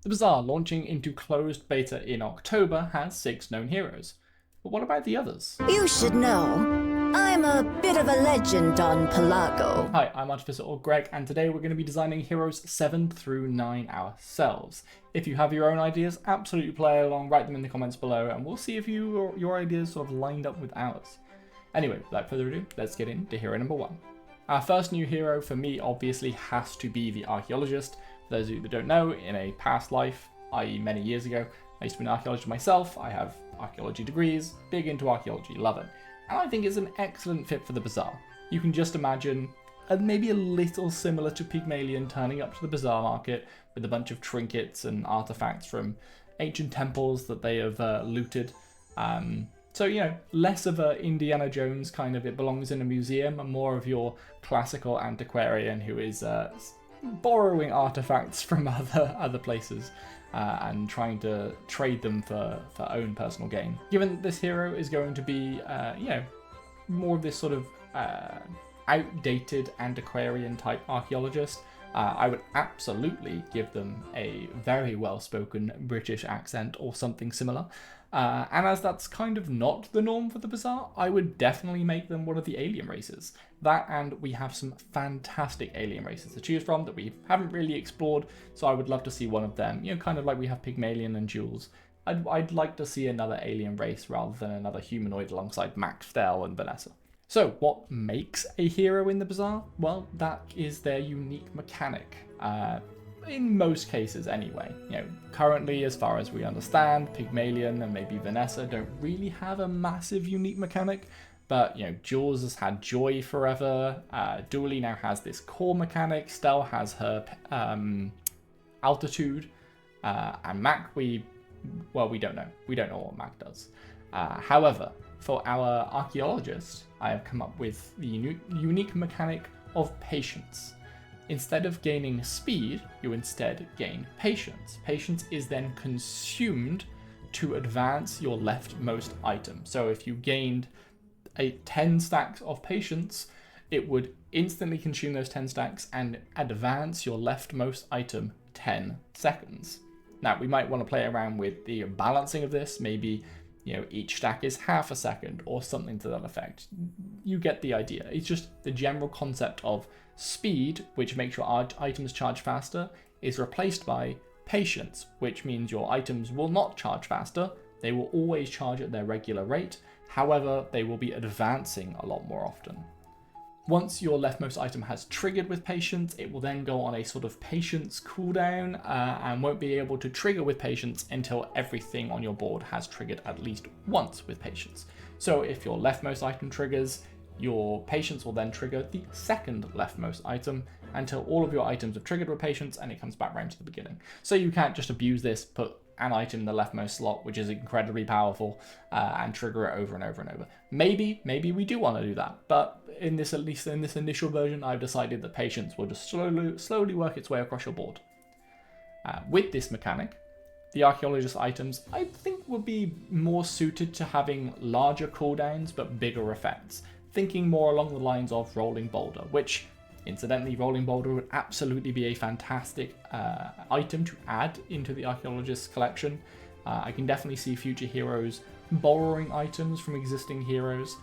The Bazaar, launching into closed beta in October, has 6 known heroes. But what about the others? You should know. I'm a bit of a legend on Pelago. Hi, I'm Artificer or Greg, and today we're going to be designing heroes 7 through 9 ourselves. If you have your own ideas, absolutely play along, write them in the comments below, and we'll see if your ideas sort of lined up with ours. Anyway, without further ado, let's get into hero number 1. Our first new hero for me obviously has to be the Archaeologist. For those of you that don't know, in a past life, i.e. many years ago, I used to be an archaeologist myself. I have archaeology degrees, big into archaeology, love it. And I think it's an excellent fit for the Bazaar. You can just imagine maybe a little similar to Pygmalion turning up to the Bazaar market with a bunch of trinkets and artifacts from ancient temples that they have looted. So, you know, less of a Indiana Jones kind of, it belongs in a museum, and more of your classical antiquarian who is borrowing artifacts from other places and trying to trade them for own personal gain. Given that this hero is going to be, you know, more of this sort of outdated antiquarian type archaeologist, I would absolutely give them a very well-spoken British accent or something similar. And as that's kind of not the norm for the Bazaar, I would definitely make them one of the alien races. That, and we have some fantastic alien races to choose from that we haven't really explored, so I would love to see one of them, you know, kind of like we have Pygmalion and Jules. I'd like to see another alien race rather than another humanoid alongside Max, Fell, and Vanessa. So, what makes a hero in the Bazaar? Well, that is their unique mechanic. In most cases anyway. You know, currently, as far as we understand, Pygmalion and maybe Vanessa don't really have a massive unique mechanic, but, you know, Jules has had Joy forever, Dooley now has this core mechanic, Stell has her altitude, and Mac, we don't know. We don't know what Mac does. However, for our archaeologist, I have come up with the unique mechanic of patience. Instead of gaining speed, you instead gain patience. Patience is then consumed to advance your leftmost item. So if you gained 10 stacks of patience, it would instantly consume those 10 stacks and advance your leftmost item 10 seconds. Now, we might want to play around with the balancing of this. Maybe, you know, each stack is half a second or something to that effect. You get the idea. It's just the general concept of speed, which makes your items charge faster, is replaced by patience, which means your items will not charge faster. They will always charge at their regular rate. However, they will be advancing a lot more often. Once your leftmost item has triggered with patience, it will then go on a sort of patience cooldown and won't be able to trigger with patience until everything on your board has triggered at least once with patience. So if your leftmost item triggers, your patience will then trigger the second leftmost item until all of your items have triggered with patience and it comes back round to the beginning. So you can't just abuse this, put an item in the leftmost slot, which is incredibly powerful, and trigger it over and over and over. Maybe we do want to do that, but at least in this initial version, I've decided that patience will just slowly work its way across your board. With this mechanic, the archaeologist items, I think, will be more suited to having larger cooldowns but bigger effects. Thinking more along the lines of Rolling Boulder, which, incidentally, Rolling Boulder would absolutely be a fantastic item to add into the Archaeologist's collection. I can definitely see future heroes borrowing items from existing heroes,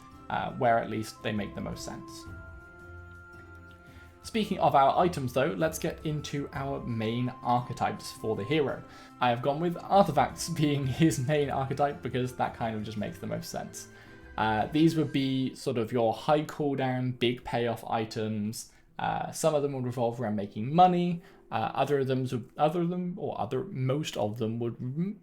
where at least they make the most sense. Speaking of our items though, let's get into our main archetypes for the hero. I have gone with artifacts being his main archetype because that kind of just makes the most sense. These would be sort of your high cooldown, big payoff items. Some of them would revolve around making money. Most of them would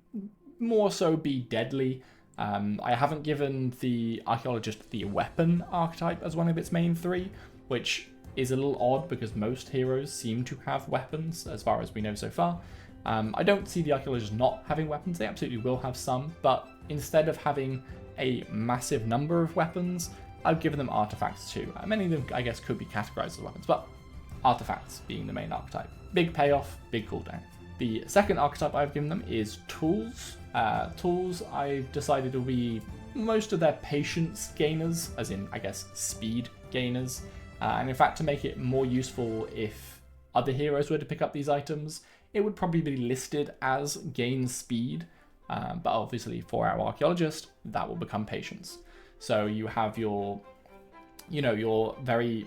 more so be deadly. I haven't given the archaeologist the weapon archetype as one of its main 3, which is a little odd because most heroes seem to have weapons as far as we know so far. I don't see the archaeologist not having weapons. They absolutely will have some, but instead of having a massive number of weapons, I've given them artifacts too. Many of them, I guess, could be categorized as weapons, but artifacts being the main archetype. Big payoff, big cooldown. The second archetype I've given them is tools. Tools, I've decided will be most of their patience gainers, as in, I guess, speed gainers. And in fact, to make it more useful if other heroes were to pick up these items, it would probably be listed as gain speed, but obviously for our archaeologist, that will become patience. So you have your, your very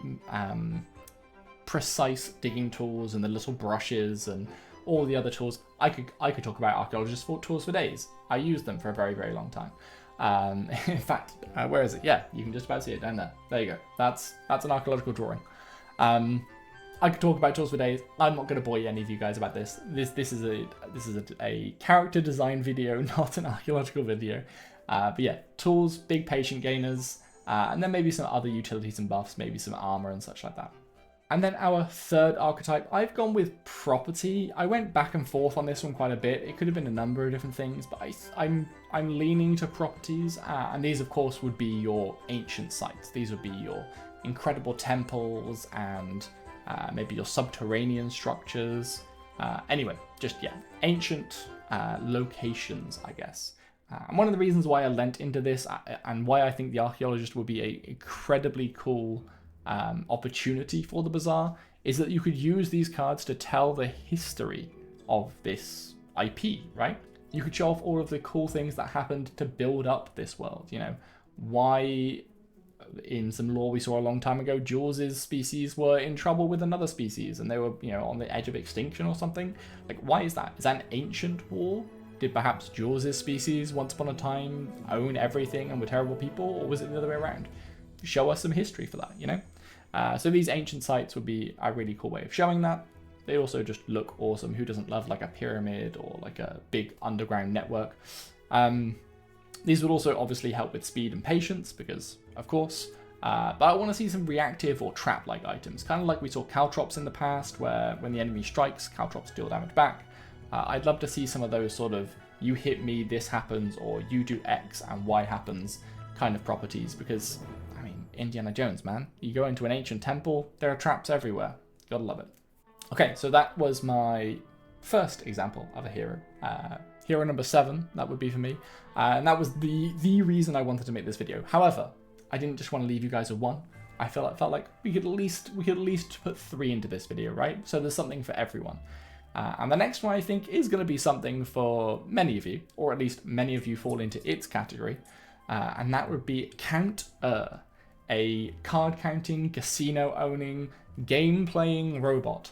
precise digging tools and the little brushes and all the other tools. I could talk about archaeologist tools for days. I used them for a very, very long time. In fact, where is it? Yeah, you can just about see it down there. There you go. That's an archaeological drawing. I could talk about tools for days. I'm not going to bore any of you guys about this. This is a character design video, not an archaeological video. But yeah, tools, big patient gainers, and then maybe some other utilities and buffs, maybe some armor and such like that. And then our third archetype, I've gone with property. I went back and forth on this one quite a bit. It could have been a number of different things, but I'm leaning to properties. And these, of course, would be your ancient sites. These would be your incredible temples and maybe your subterranean structures. Anyway, just, yeah, ancient locations, I guess. And one of the reasons why I lent into this and why I think the archaeologist would be an incredibly cool opportunity for the Bazaar is that you could use these cards to tell the history of this IP, right? You could show off all of the cool things that happened to build up this world, why in some lore we saw a long time ago, Jules' species were in trouble with another species and they were, on the edge of extinction or something. Like, why is that? Is that an ancient war? Did perhaps Jules' species once upon a time own everything and were terrible people, or was it the other way around? Show us some history for that, So these ancient sites would be a really cool way of showing that. They also just look awesome. Who doesn't love like a pyramid or like a big underground network? These would also obviously help with speed and patience because, of course, but I want to see some reactive or trap-like items, kind of like we saw caltrops in the past, where when the enemy strikes, caltrops deal damage back. I'd love to see some of those sort of you hit me, this happens, or you do X and Y happens kind of properties because, Indiana Jones, man. You go into an ancient temple, there are traps everywhere. Gotta love it. Okay, so that was my first example of a hero. Hero number 7, that would be for me. And that was the reason I wanted to make this video. However, I didn't just want to leave you guys with one. I felt like we could at least put 3 into this video, right? So there's something for everyone. And the next one I think is going to be something for many of you, or at least many of you fall into its category. And that would be Count a card counting, casino owning, game playing robot.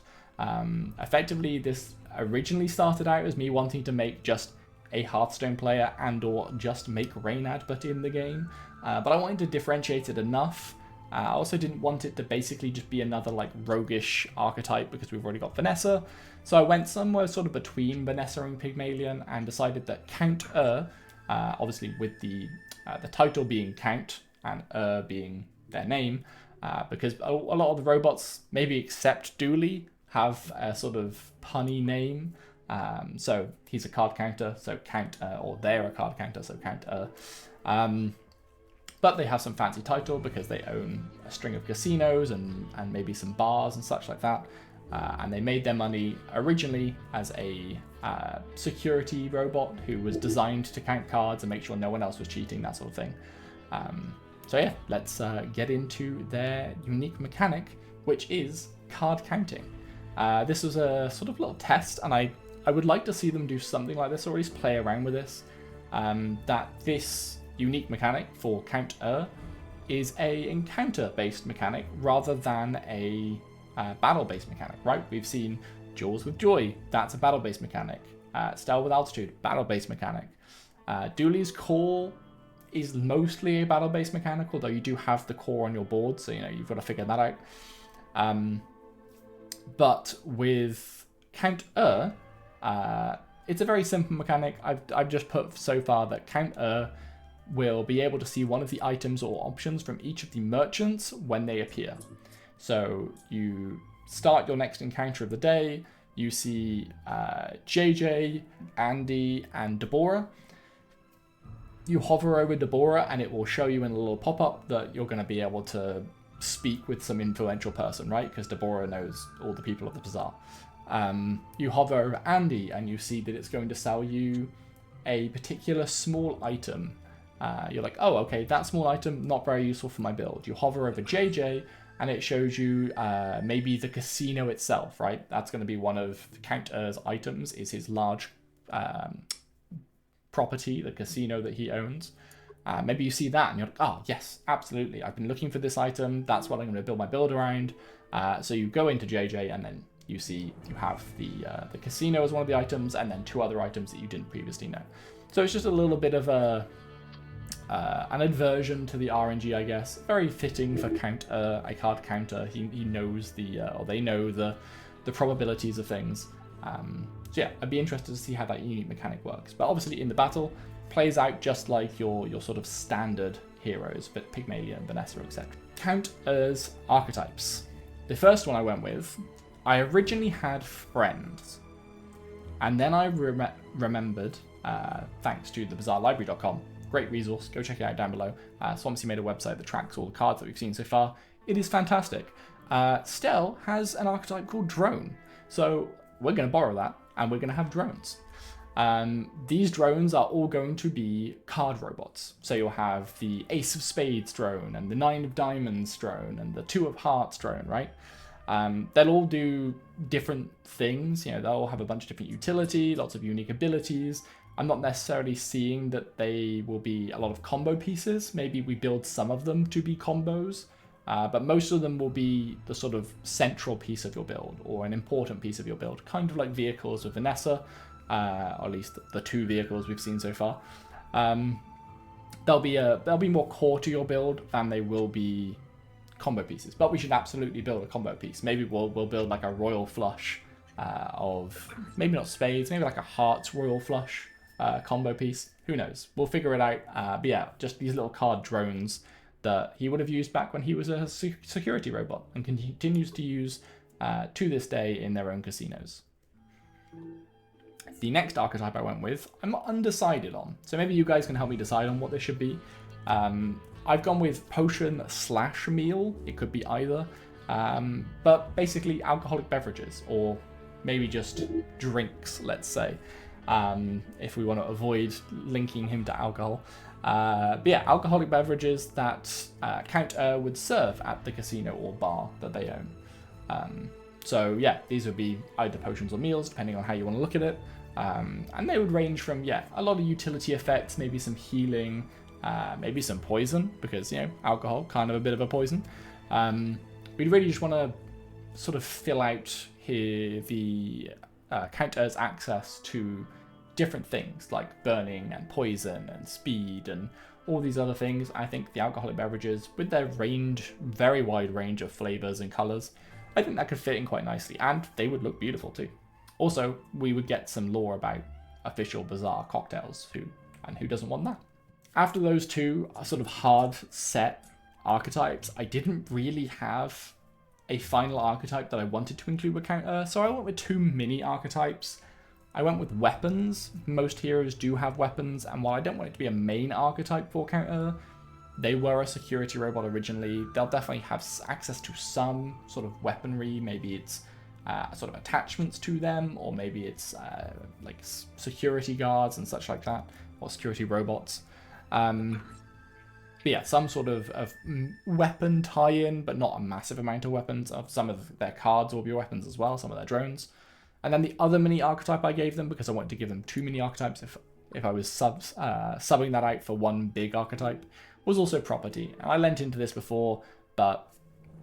Effectively, this originally started out as me wanting to make just a Hearthstone player and or just make Reynad but in the game. But I wanted to differentiate it enough. I also didn't want it to basically just be another like roguish archetype because we've already got Vanessa. So I went somewhere sort of between Vanessa and Pygmalion and decided that Count obviously with the title being Count and being their name, because a lot of the robots, maybe except Dooley, have a sort of punny name. So he's a card counter, so Count, or they're a card counter, so Count. But they have some fancy title because they own a string of casinos and maybe some bars and such like that. And they made their money originally as a security robot who was designed to count cards and make sure no one else was cheating, that sort of thing. So yeah, let's get into their unique mechanic, which is card counting. This was a sort of little test, and I would like to see them do something like this, or at least play around with this. That this unique mechanic for Count is a encounter-based mechanic rather than a battle-based mechanic, right? We've seen Jaws with Joy, that's a battle-based mechanic. Stell with Altitude, battle-based mechanic. Dooley's Core is mostly a battle-based mechanic, although you do have the core on your board, so you've got to figure that out. But with Count it's a very simple mechanic. I've just put so far that Count will be able to see one of the items or options from each of the merchants when they appear. So you start your next encounter of the day, you see JJ, Andy, and Deborah. You hover over Deborah and it will show you in a little pop-up that you're going to be able to speak with some influential person, right? Because Deborah knows all the people of the Bazaar. You hover over Andy and you see that it's going to sell you a particular small item. You're like, oh, okay, that small item, not very useful for my build. You hover over JJ and it shows you maybe the casino itself, right? That's going to be one of Count Er's items, is his large property, the casino that he owns. Maybe you see that and you're like, oh, yes, absolutely. I've been looking for this item. That's what I'm going to build my build around. So you go into JJ and then you see you have the casino as one of the items and then 2 other items that you didn't previously know. So it's just a little bit of an aversion to the RNG, I guess. Very fitting for a card counter. He knows or they know the probabilities of things. So yeah, I'd be interested to see how that unique mechanic works. But obviously in the battle, plays out just like your sort of standard heroes, but Pygmalion, Vanessa, etc. Count as archetypes. The first one I went with, I originally had friends, and then I remembered, thanks to the bazaarlibrary.com, great resource, go check it out down below. Swampsy made a website that tracks all the cards that we've seen so far. It is fantastic. Stell has an archetype called Drone, so we're going to borrow that, and we're going to have drones. These drones are all going to be card robots. So you'll have the Ace of Spades drone, and the 9 of Diamonds drone, and the 2 of Hearts drone, right? They'll all do different things. They'll all have a bunch of different utility, lots of unique abilities. I'm not necessarily seeing that they will be a lot of combo pieces. Maybe we build some of them to be combos, but most of them will be the sort of central piece of your build, or an important piece of your build, kind of like vehicles with Vanessa, or at least the 2 vehicles we've seen so far. They'll be more core to your build than they will be combo pieces, but we should absolutely build a combo piece. Maybe we'll build like a royal flush of, maybe not spades, maybe like a hearts royal flush combo piece. Who knows? We'll figure it out. But yeah, just these little card drones that he would have used back when he was a security robot and continues to use to this day in their own casinos. The next archetype I went with, I'm undecided on. So maybe you guys can help me decide on what this should be. I've gone with potion/meal. It could be either. But basically alcoholic beverages, or maybe just drinks, let's say, if we want to avoid linking him to alcohol. But yeah, alcoholic beverages that Count would serve at the casino or bar that they own. So yeah, these would be either potions or meals, depending on how you want to look at it. And they would range from, a lot of utility effects, maybe some healing, maybe some poison, because, alcohol, kind of a bit of a poison. We'd really just want to sort of fill out the Count's access to different things, like burning and poison and speed and all these other things. I think the alcoholic beverages, with their very wide range of flavors and colors, I think that could fit in quite nicely, and they would look beautiful too. Also, we would get some lore about official Bazaar cocktails, who doesn't want that? After those 2 sort of hard set archetypes, I didn't really have a final archetype that I wanted to include with Count, so I went with 2 mini archetypes. I went with weapons. Most heroes do have weapons, and while I don't want it to be a main archetype for Count, they were a security robot originally. They'll definitely have access to some sort of weaponry. Maybe it's sort of attachments to them, or maybe it's like security guards and such like that, or security robots. But yeah, some sort of weapon tie-in, but not a massive amount of weapons. Some of their cards will be weapons as well, some of their drones. And then the other mini archetype I gave them, because I wanted to give them 2 mini archetypes if I was subbing that out for 1 big archetype, was also property. And I lent into this before, but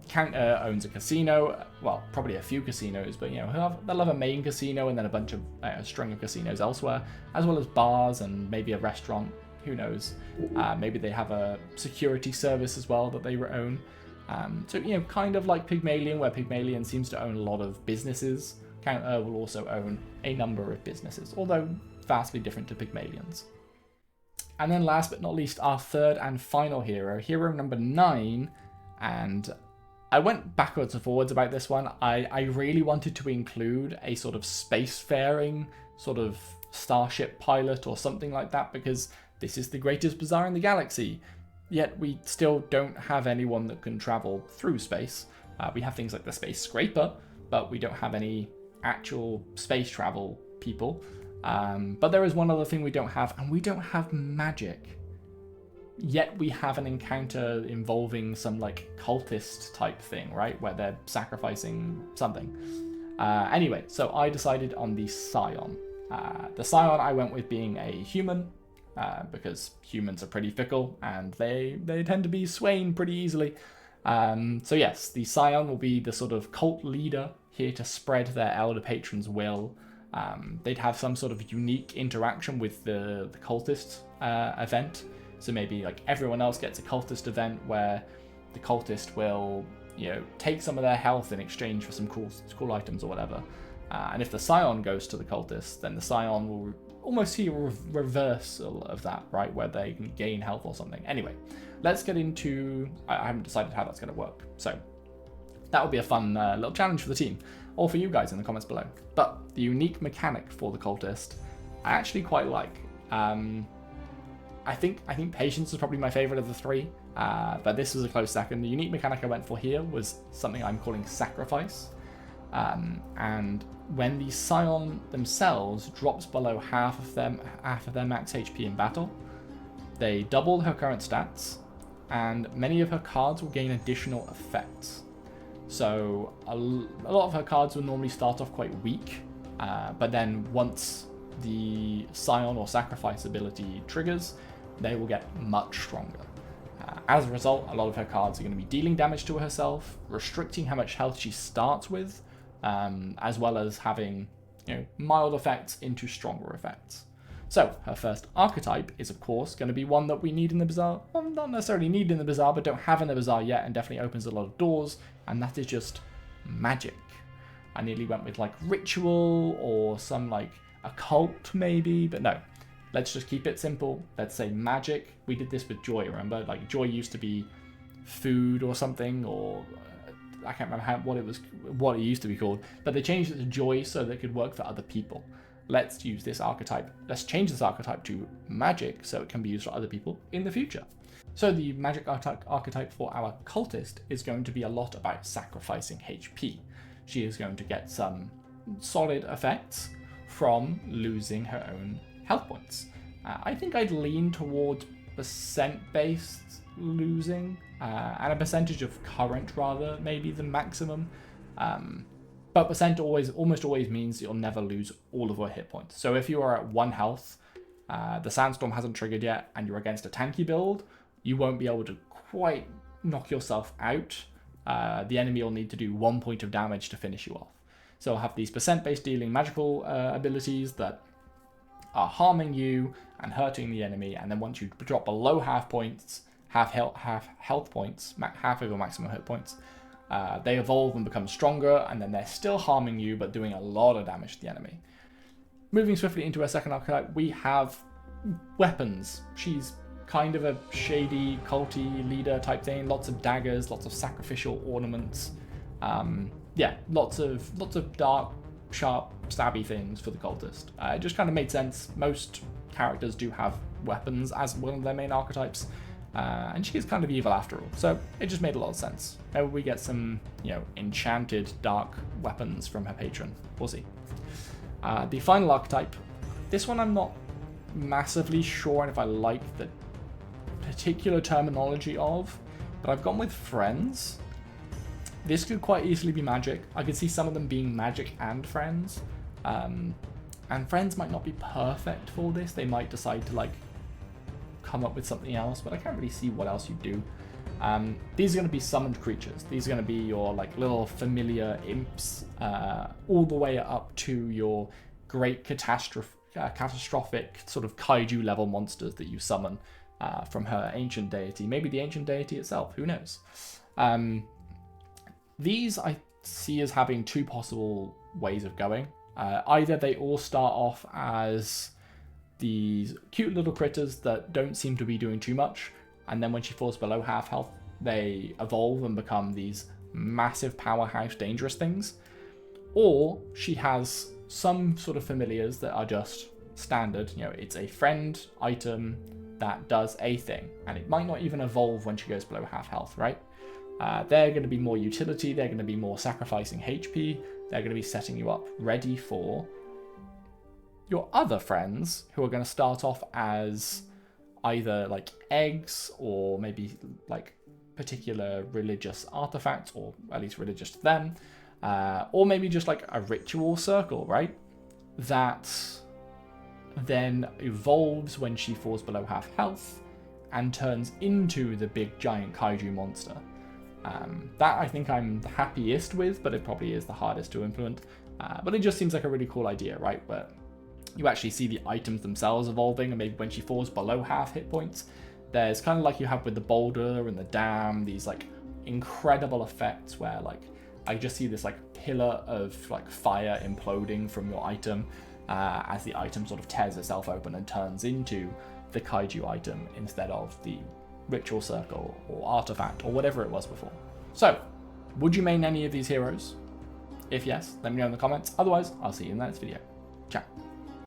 Count owns a casino, well, probably a few casinos, but they'll have a main casino and then a string of casinos elsewhere, as well as bars and maybe a restaurant. Who knows? Maybe they have a security service as well that they own. So kind of like Pygmalion, where Pygmalion seems to own a lot of businesses. Count will also own a number of businesses, although vastly different to Pygmalion's. And then last but not least, our third and final hero number 9, and I went backwards and forwards about this one. I really wanted to include a sort of spacefaring, sort of starship pilot or something like that, because this is the greatest bazaar in the galaxy. Yet we still don't have anyone that can travel through space. We have things like the space scraper, but we don't have any actual space travel people. But there is one other thing we don't have, and we don't have magic. yet we have an encounter involving some like cultist type thing, right? Where they're sacrificing something. Anyway, so I decided on the Scion. The Scion I went with being a human, because humans are pretty fickle and they tend to be swaying pretty easily. So yes, the Scion will be the sort of cult leader here to spread their elder patron's will. They'd have some sort of unique interaction with the cultist event. So maybe like everyone else gets a cultist event where the cultist will, take some of their health in exchange for some cool items or whatever. And if the Scion goes to the cultist, then the Scion will almost see a reversal of that, right? Where they can gain health or something. Anyway, let's get into... I haven't decided how that's going to work. So that would be a fun little challenge for the team, or for you guys in the comments below. But the unique mechanic for the cultist, I actually quite like. I think Patience is probably my favorite of the three, but this was a close second. The unique mechanic I went for here was something I'm calling Sacrifice. And when the Scion themselves drops below half of their max HP in battle, they double her current stats, and many of her cards will gain additional effects. So a lot of her cards will normally start off quite weak, but then once the Scion or Sacrifice ability triggers, they will get much stronger. As a result, a lot of her cards are going to be dealing damage to herself, restricting how much health she starts with, as well as having mild effects into stronger effects. So her first archetype is of course going to be one that we need in the Bazaar, well, not necessarily need in the Bazaar, but don't have in the Bazaar yet, and definitely opens a lot of doors, and that is just magic. I nearly went with like ritual or some like occult maybe, but no. Let's just keep it simple. Let's say magic. We did this with joy, remember? Like joy used to be food or something, or I can't remember what it used to be called, but they changed it to joy so that it could work for other people. Let's use this archetype. Let's change this archetype to magic so it can be used for other people in the future. So the magic archetype for our cultist is going to be a lot about sacrificing HP. She is going to get some solid effects from losing her own health points. I think I'd lean towards percent-based losing, and a percentage of current rather, maybe the maximum. But percent almost always means you'll never lose all of your hit points. So if you are at 1 health, the Sandstorm hasn't triggered yet, and you're against a tanky build, you won't be able to quite knock yourself out. The enemy will need to do 1 point of damage to finish you off. So I'll have these percent-based dealing magical abilities that are harming you and hurting the enemy, and then once you drop below half health points, half of your maximum hit points, they evolve and become stronger, and then they're still harming you but doing a lot of damage to the enemy. Moving swiftly into our second archetype, we have weapons. She's kind of a shady, culty leader type thing. Lots of daggers, lots of sacrificial ornaments. Yeah, lots of dark, sharp, stabby things for the cultist. It just kind of made sense. Most characters do have weapons as one of their main archetypes, and she is kind of evil after all, so it just made a lot of sense. Maybe we get some, enchanted dark weapons from her patron. We'll see. The final archetype, this one I'm not massively sure if I like the particular terminology of, but I've gone with friends. This could quite easily be magic. I could see some of them being magic and friends. And friends might not be perfect for this. They might decide to come up with something else, but I can't really see what else you do. These are going to be summoned creatures. These are going to be your little familiar imps, all the way up to your great catastrophic sort of kaiju level monsters that you summon from her ancient deity. Maybe the ancient deity itself, who knows? These I see as having 2 possible ways of going. Either they all start off as these cute little critters that don't seem to be doing too much, and then when she falls below half health, they evolve and become these massive powerhouse dangerous things. Or she has some sort of familiars that are just standard. It's a friend item that does a thing, and it might not even evolve when she goes below half health, right? They're going to be more utility, they're going to be more sacrificing HP, they're going to be setting you up ready for your other friends, who are going to start off as either like eggs or maybe like particular religious artifacts, or at least religious to them, or maybe just like a ritual circle, right? That then evolves when she falls below half health and turns into the big giant kaiju monster. That I think I'm the happiest with, but it probably is the hardest to implement. But it just seems like a really cool idea, right? Where you actually see the items themselves evolving, and maybe when she falls below half hit points, there's kind of like you have with the boulder and the dam, these like incredible effects where like I just see this like pillar of like fire imploding from your item as the item sort of tears itself open and turns into the kaiju item instead of the ritual circle or artifact or whatever it was before. So, would you main any of these heroes? If yes, let me know in the comments. Otherwise, I'll see you in the next video. Ciao.